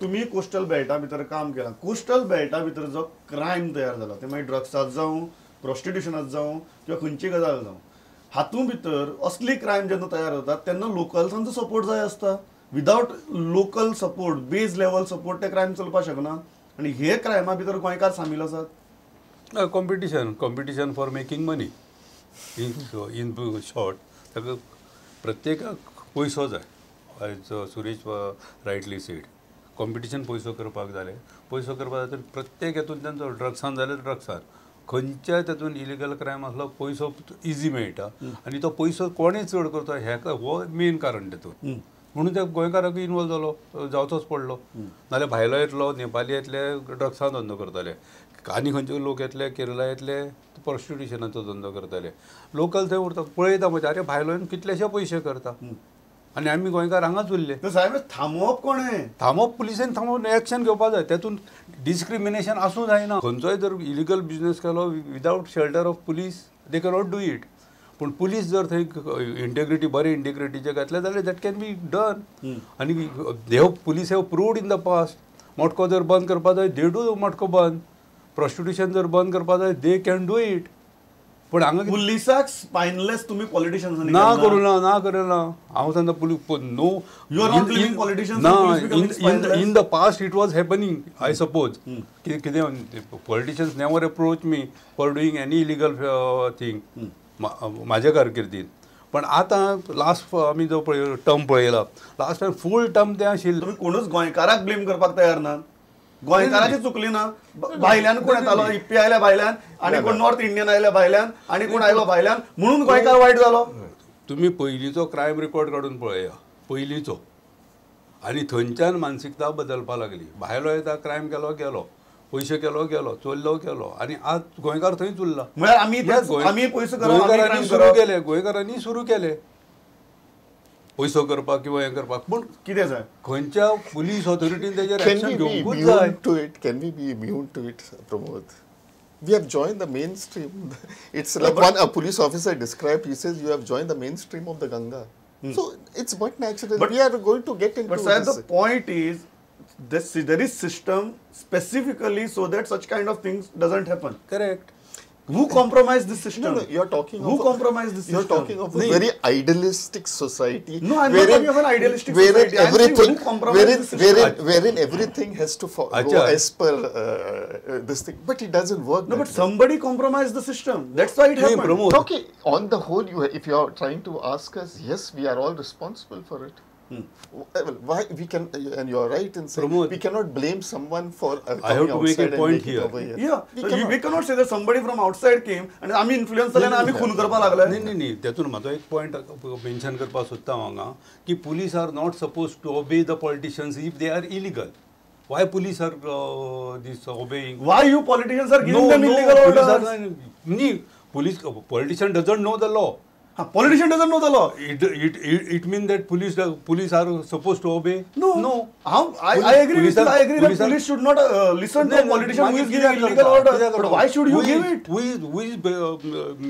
तुम्ही कोस्टल बेल्टा भितर काम केलां, कोस्टल बेल्टा भितर जो क्रायम तयार जाला ते मागीर ड्रग्सात जावं, प्रॉस्टिट्युशनात जावं किंवा खंयची गजाल जावं, हातूंत भितर असली क्रायम जेन्ना तयार जातात तेन्ना लोकल्सांचो सपोर्ट जाय आसता. Without local support, base level support ते क्रायम चलपाक शकना. आनी हे क्रायमा भितर गोंयकार सामील आसात. Competition for making money in short. ताका प्रत्येकाक पयसो जाय. आयज सुरेश रायटली सेड, कॉम्पिटिशन पयसो करपाक जालें. पयसो करपाक जाय प्रत्येक हेतून तांचो ड्रग्सान जाल्यार ड्रग्सान, खंयच्याय तातूंत इलिगल क्रायम आसलो पयसो इजी मेळटा. आनी तो पयसो कोणें चड करता हेका हो मेन कारण तातूंत. म्हणून त्या गोंयकाराक इनवॉल्व जावचोच पडलो. नाल्यार भायलो येतलो, नेपाली येतले ड्रग्सान धंदो करताले, आनी खंयचे लोक येतले केरला येतले प्रॉस्टिट्युशनाचो धंदो करताले. लोकल थंय उरता पळयता म्हणजे अरे भायलो कितलेशे पयशे करता आनी आमी गोंयकार हांगाच उरले. साहेब थांबोवप कोणें? थांबोवप पुलिसेन थांबोवन एक्शन घेवपाक जाय. तातूंत डिस्क्रिमिनेशन आसूं जायना. खंयचोय जर इलिगल बिजनेस केलो without shelter of police they cannot do it. पूण पुलीस जर थंय इंटेग्रिटी बरे इंटेग्रिटीचे घातले जाल्यार दॅट कॅन बी डन. आनी police have proved in the past. मटको जर बंद करपा जाय दे डू मटको बंद. प्रॉस्टिट्युशन जर बंद करपा जाय दे कॅन डू इट. पण हांगा पुलिसाक स्पायनलेस तुम्ही पॉलिटिशियन्स ना करूना. हांव सांगता police no you are not living politicians. ना in the past it was happening I suppose. कितें politicians never approach me for doing any illegal thing म्हाज्या कारकिर्दीत. पण आतां लास्ट आमी जो टर्म पळयला लास्ट टायम फूल टर्म तें आशिल्लें. तुमी कोणूच गोंयकाराक ब्लेम करपाक तयार ना. गोंयकाराची चुकली ना. भायल्यान कोण येतालो, इप्पी आयल्या भायल्यान आनी कोण नॉर्थ इंडियन आयल्या भायल्यान आनी कोण आयलो भायल्यान म्हणून गोंयकार वायट जालो. तुमी पयलींचो क्रायम रिकॉर्ड काडून पळया पयलींचो आनी थंयच्यान मानसिकता बदलपाक लागली. भायलो येता क्रायम केलो गेलो, पयशे केलो गेलो, चोरलो केलो आनी आज गोंयकार थंयच उरला. म्हळ्यार आमी पयसो गोंयकारांनी सुरू केले पयसो करपाक किंवा हें करपाक. पूण कितें जाय खंयच्या पुलीस ऑथॉरिटीन तेजेर एक्शन घेवंकूच जाय. Can we be immune to it, Pramod? We have joined the mainstream. It's like a police officer described, he says you have joined the mainstream of the Ganga. So it's but natural. We are going to get into this. But the point is, there is system specifically so that such kind of things doesn't happen. Correct. Who compromised this system? No, you are talking who compromised this system? You are talking of a very idealistic society. No, I'm not talking of an idealistic society. Wherein everything has to go as per this thing. But it doesn't work. No, but somebody compromised the system. That's why it happened. Okay, on the whole, if you are trying to ask us, yes, we are all responsible for it. Why we can, and you are right in saying we cannot blame someone for I have to make a point here. Yeah, we cannot say that somebody from outside came and आम्ही influence जाले आनी आम्ही खून करपाक लागले. नाही तेतून म्हाजो एक पॉयंट मेन्शन करपाक सोदता हांगा की police are not suppose to obey the politicians if they are illegal. Why police are this obeying? Why you politicians are giving them illegal orders? Politician doesn't know the law. Politician doesn't know the law. It means that police are supposed to obey. No. I agree with you. I agree that police should not listen to a politician who is giving illegal orders. But why should you give it?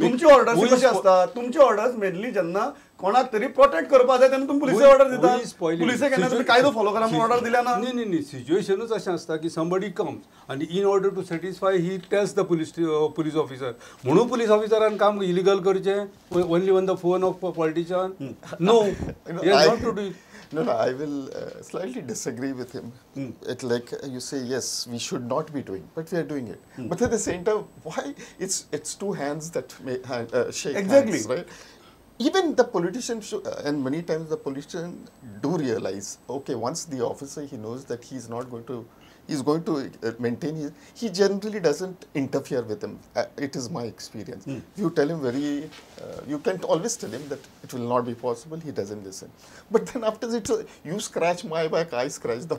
तुमची orders कशी असतात? तुमची orders mainly जेन्ना कोणाक तरी protect करपाक जाय तेन्ना तुम्ही पुलिसे ऑर्डर दिता. पुलिसे केन्ना तुम्ही कायदो फॉलो करा म्हणून ऑर्डर दिल्या ना. नाही सिच्युएशनच अशें आसता की somebody comes and in order to satisfy he tells the police officer. म्हणून पुलीस ऑफिसरान काम इलिगल करचें only on the phone of a politician? No, he has not to do it. No, I will slightly disagree with him. It's like you say, yes, we should not be doing, but we are doing it. But at the same time, why? It's two hands that shake hands, right? Even the politician and many times the politician do realize, okay, once the officer he knows that he's going to maintain he generally doesn't interfere with him. It is my experience. You tell him you can always tell him that it will not be possible, he doesn't listen. But then after it, you scratch my back, I scratch. The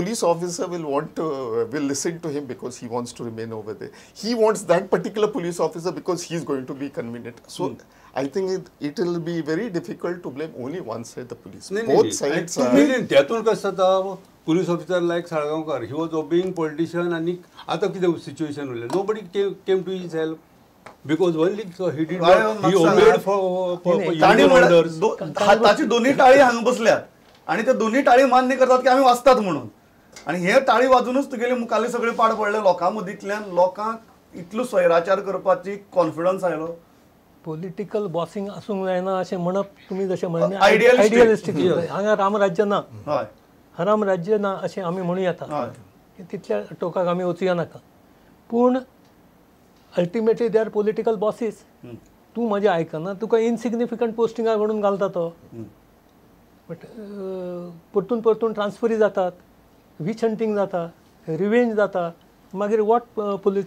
police officer will listen to him because he wants to remain over there. He wants that particular police officer because he's going to be convenient. So I think it will be very difficult to blame only one side, the police. Both sides are... त्यातून कसं जाता police officer like Sargaonkar, he was obeying politician and आता कितें situation उरलें. Nobody came to his help because only he did not, he obeyed for orders. हाताची दोन्ही टाळी हांगा बसल्यात आणि त्या दोन्ही टाळी मान्य करतात की आम्ही वाचतात म्हणून. आणि हे ताळी वाजूनच तुगेले मुखाले सगळे पाड पडले लोकां मदींतल्यान लोकांक इतलो स्वैराचार करपाची कॉन्फिडन्स आयलो. पॉलिटिकल बॉसिंग आसूंक जायना अशें म्हणप तुमी जशें म्हणलें Idealistic. आयडियलिस्टीक हांगा रामराज्य ना हय रामराज्य ना अशें आमी म्हणूं येता तितल्या टोकाक आमी वचूया नाका पूण अल्टिमेटली दे आर पॉलिटिकल बॉसीस. तूं म्हजें आयकना तुका इनसिग्निफिकंट पोस्टिंगाक म्हणून घालता तो बट परतून परतून ट्रान्सफरी जातात विच हंटींग जाता रिवेंज जाता मागीर what police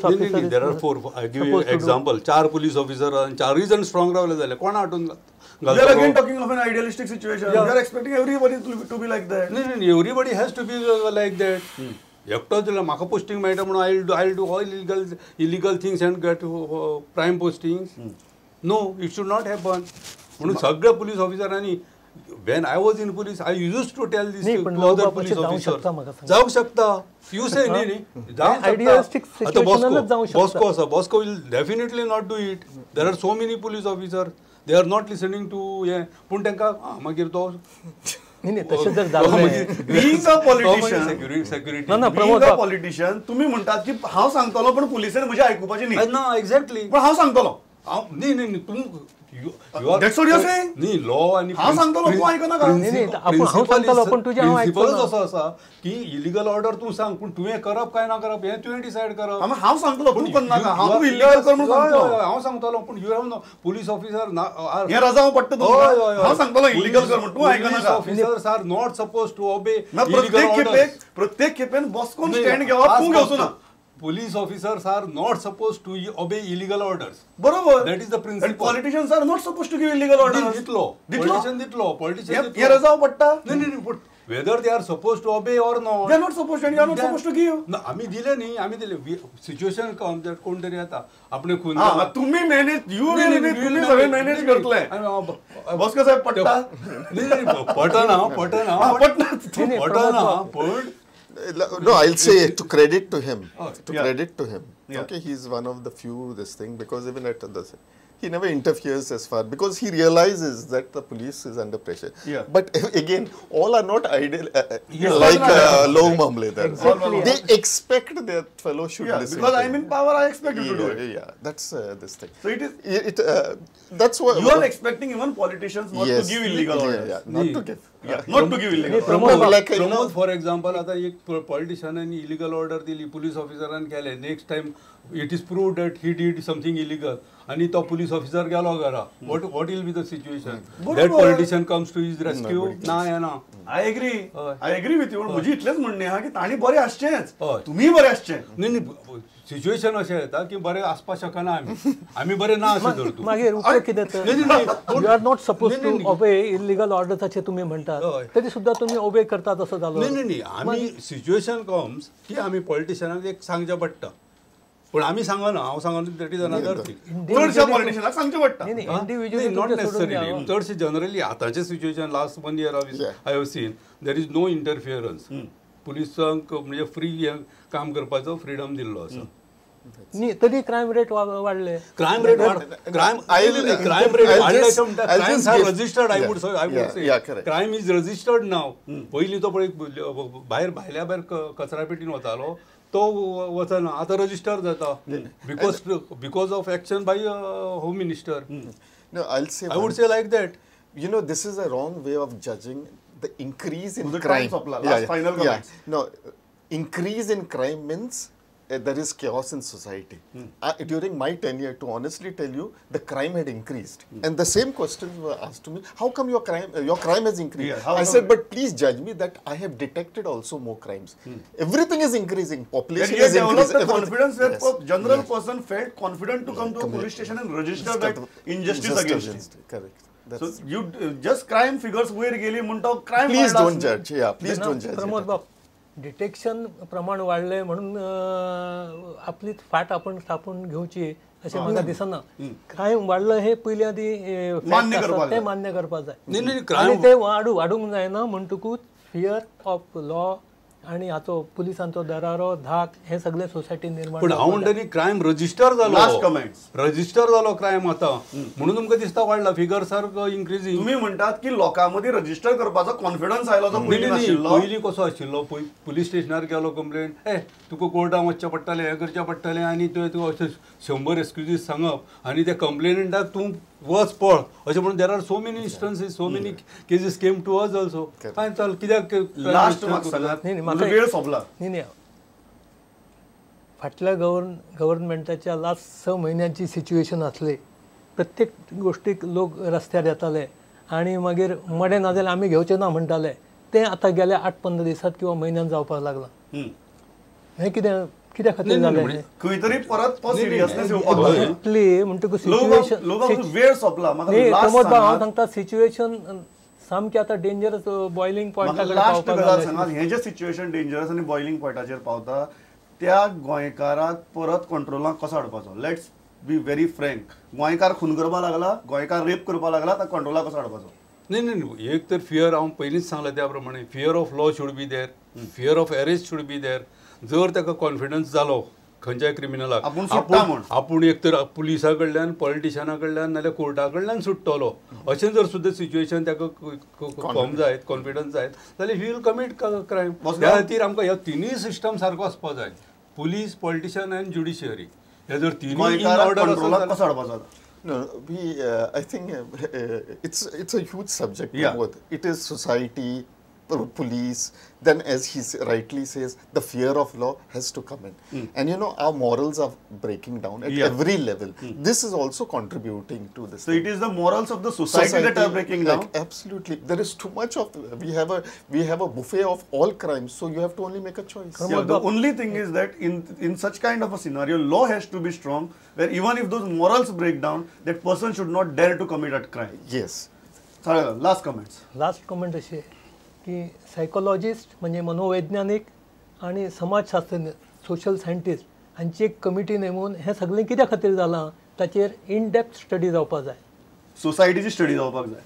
officer there are 4 I give you example 4 police officer आणि 4 जण स्ट्रॉंग रावले जाल्यार कोणा हाडून We are again talking of an idealistic situation. We are expecting everybody to be like that. नाही everybody has to be like that. एकटोच जाल्यार म्हाका पोस्टिंग मेळटा म्हणून I do all illegal things and get prime posting. No it should not happen. म्हणून सगळ्या police ऑफिसरांनी when I was in police I used to tell this to other police officers जाऊ शकता you say नाही idealistic situationच जाऊ शकता. Bosco will definitely not do it. There are so many police officers they are not listening to पण त्यांका मागीर तो नाही तशें जर जालें being a politician security ना being a politician तुम्ही म्हणतात की हांव सांगतलो पण पुलिसेन म्हजे आयकुपाचें न्ही. ना एक्झॅक्टली पण हांव सांगतलो. नाही तुम That's what you're saying? नाही लॉ आणि हांव सांगतलो तूं आयकना का. हांव सांगतलो पण तुजें हांव प्रिन्सिपल आयकना. असो आसा की इलिगल ऑर्डर तूं सांग पण तुवें करप काय ना करप हें तुवें डिसायड करप. हांव सांगतलो तूं करनाका हांव इल्लीगल कर म्हणून सांगतलो. हांव सांगतलो पण you have no police officer हें रजाव पडटा तुका. हांव सांगतलो इल्लीगल कर म्हणून तूं आयकना का. Officers are not suppose to obey illegal प्रत्येक खेपेन बॉस्कोन स्टँड घेवप तूं घेवचो ना. Police officers are not supposed to obey illegal orders. बरोबर. That is the principle. And politicians are not supposed to give illegal orders. Ditlo. Politicians हे रजाव पडटा. नाही but whether they are supposed to obey or not. They are not supposed to and you are not supposed to give. ना आम्ही दिले नाही आम्ही दिले situation come that कोणतरी आता आपण खून तुम्ही मॅनेज तुम्ही सगळे मॅनेज करतले. बॉस्को साहेब पडटा. नाही पटना पण No, I'll say to credit to him. Credit to him. Okay, he's one of the few this thing because even at the he never interferes as far because he realizes that the police is under pressure. But again, all are not ideal like low mamledar. Exactly. They expect that fellow should listen. Because I'm in power, I expect you to do it. Yeah, that's this thing. So it is. That's what you are expecting even politicians not to give illegal orders. Not to give. Not to give illegal orders. Pramod for example आता एक पॉलिटिशियनांनी illegal order दिली police ऑफिसरान केले next time it is proved that he did something illegal आणि तो police officer गेलो घरा what will be the situation that politician comes to his rescue ना येना. I agree with you. म्हजी इतलेच म्हणणें आहा की तांणी बरें आसचेंच तुमी बरें आसचें. नाही सिच्युएशन अशें येता की बरें आसपाक शकना आमी बरें ना अशें धर तूं मागीर उपयोग कितें तर you are not suppose to obey illegal ऑर्डर्साचें तुमी म्हणटात तरी सुद्दां तुमी ओबे करतात असो जालो. नाही आमी सिच्युएशन कम्स की आमी पॉलिटिशियनाक एक सांगचें पडटा पण आमी सांगना हांव सांगना दॅट इज अनदर थिंग. चडशा पॉलिटिशियनाक सांगचें पडटा. इंडिव्हिज्युअली नॉट नेसेसरी चडशे जनरली आतांचें situation last 1 year I have seen there is no interference. पुलिसांक म्हणजे फ्री काम करपाचो फ्रीडम दिल्लो आसा. तरी क्रायम रेट वाडले. Crime rate registered I would say crime is registered now. पयलीं तो पळय भायर भायल्या भायर कचरा पेटीन वतालो तो वचना आतां रजिस्टर जाता because of action by home minister. No, I'll say. I would say like that. You know, this is a wrong way of judging the increase in The crime. final comments. No, increase in crime means there is chaos in society. During my tenure, to honestly tell you, the crime had increased. And the same questions were asked to me, how come your crime has increased? I said, but please judge me that I have detected also more crimes. Everything is increasing. Population is increasing. The confidence that general person felt confident to come to a police station and register that injustice against him. Correct. So you just crime figures where गेली म्हणतो crime. Please don't judge. Yeah, please don't judge. Pramod बाब detection प्रमाण वाढले म्हणून आपली फाट आपण स्थापून घेवची अशें म्हाका दिसना. क्रायम वाडलं हे पयलीं आदी ते मान्य करपाक जाय नाही आनी ते वाडूंक जायना म्हणटकूच फियर ऑफ लॉ आणि हाचो पुलिसांचो दरारो धाक हे सगळे सोसायटीन निर्माण पण हांव म्हणटा न्ही क्रायम रजिस्टर Last जालो comments. रजिस्टर जालो क्रायम आतां म्हणून तुमकां दिसता वाडला फिगर्स आर इन्क्रिजींग तुम्ही म्हणतात की लोकांमध्ये रजिस्टर करपाचो कॉन्फिडन्स आयलो जो पयलीं नाशिल्लो. पयलीं कसो आशिल्लो पुलीस स्टेशनार गेलो कंप्लेंट तुका कोर्टाक वचचें पडटलें हें करचें पडटलें आनी तुवें अशें 100 एक्सक्युजीस सांगप आनी त्या कंप्लेनंटाक तूं वच पळ अशें म्हणून there are so many instances so many cases came to us also काय चल कित्याक लास्ट म्हाका सांगात, नाही, म्हजो वेळ सोंपला. नाही फाटल्या गव्हर्नमेंटाच्या लास्ट 6 म्हयन्यांची सिच्युएशन आसली. प्रत्येक गोष्टीक लोक रस्त्यार येताले आणि मागीर मडे ना जाल्यार आमी घेवचे ना म्हणटाले. ते आतां गेल्या 8-15 दिसांत किंवा म्हयन्यान जावपाक लागलां. हें कित्या खातीर जालें हें? खंय तरी परत तो सिरियसनेस येवपाक लागला. एक्झॅक्टली म्हणटकूच सिच्युएशन लोकांचो वेळ सोंपला. म्हाका प्रमोद लास्ट भाऊ हांव सांगात, सांगता सिच्युएशन सामकी आतां डेंजरस बॉयलिंग म्हाका पॉयंटा लास्ट कडेन गजाल पावपाक सांगात, हें जें सिच्युएशन डेंजरस आनी बॉयलिंग पॉयंटाचेर पावता त्या गोंयकाराक परत कंट्रोलाक कसो हाडपाचो. Let's be very frank. गोंयकार खून करपाक लागला, गोंयकार रेप करपाक लागला, ताका कंट्रोलाक कसो हाडपाचो. नाही एक तर फियर हांव पयलींच सांगला त्या प्रमाणे fear of law should be there fear of arrest should be there. जर ताका कॉन्फिडन्स जालो खंयच्याय क्रिमिनलाक आपूण सुट्टा म्हूण. आपूण एक तर पुलिसा कडल्यान पॉलिटिशना कडल्यान नाल्यार कोर्टा कडल्यान सुट्टलो अशें जर सुद्दां सिच्युएशन ताका फॉर्म जायत कॉन्फिडन्स जायत जाल्यार ही वील कमीट क्रायम. त्या खातीर आमकां ह्या तिनूय सिस्टम सारको आसपाक जाय. पुलीस पॉलिटिशियन आनी ज्युडिशियरी हे जर तिनूय इन गोंयकाराक ऑर्डर कंट्रोलाक आसत कसो हाडपाचो. No, I think it's a huge subject. Yeah. Pramod. It is society, police. Then, as he rightly says, the fear of law has to come in. And you know, our morals are breaking down at every level. This is also contributing to this. So it is the morals of the society that are breaking down. Like, absolutely, there is too much of. We have a buffet of all crimes, so you have to only make a choice. Yeah, the only thing is that in such kind of a scenario, law has to be strong, where even if those morals break down, that person should not dare to commit a crime. Yes. Last comments. Last comment अशी आहे की psychologist म्हणजे मनोवैज्ञानिक आणि समाजशास्त्रज्ञ social scientist हांची एक committee नेमून हें सगळें कित्या खातीर जालां ताचेर इन डेप्थ स्टडी जावपाक जाय. सोसायटीची स्टडी जावपाक जाय.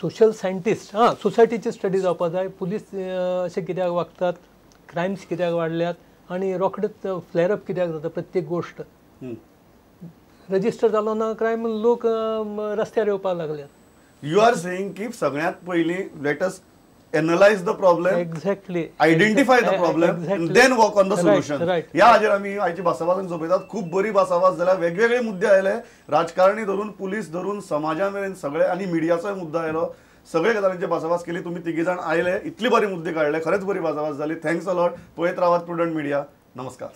सोशल सायंटिस्ट सोसायटीची स्टडी जावपाक जाय. पुलीस अशे कित्याक वागतात, क्रायम्स कित्याक वाडल्यात आणि रोखडेच फ्लेअरअप कित्याक जाता प्रत्येक गोश्ट. रजिस्टर जालो ना क्रायम लोक रस्त्यार येवपाक लागल्यात. You are saying की सगळ्यात पयलीं let us analyze the problem, exactly identify the problem, and then work on the solution. right. ह्या हाजेर आमी आयची भासाभास सोपयतात. खूब बरी भासाभास जाल्यार वेगवेगळे मुद्दे आयले. राजकारणी धरून पुलीस धरून समाजा मेरेन सगळे आनी मिडियाचोय मुद्दो आयलो. सगळे गजालींची भासाभास केली. तुम्ही तिघी जाण आयले, इतली बरी मुद्दे काडले. खरेंच बरी भासाभास जाली. Thanks a lot. पळयत रावात प्रुडंट मिडिया. नमस्कार.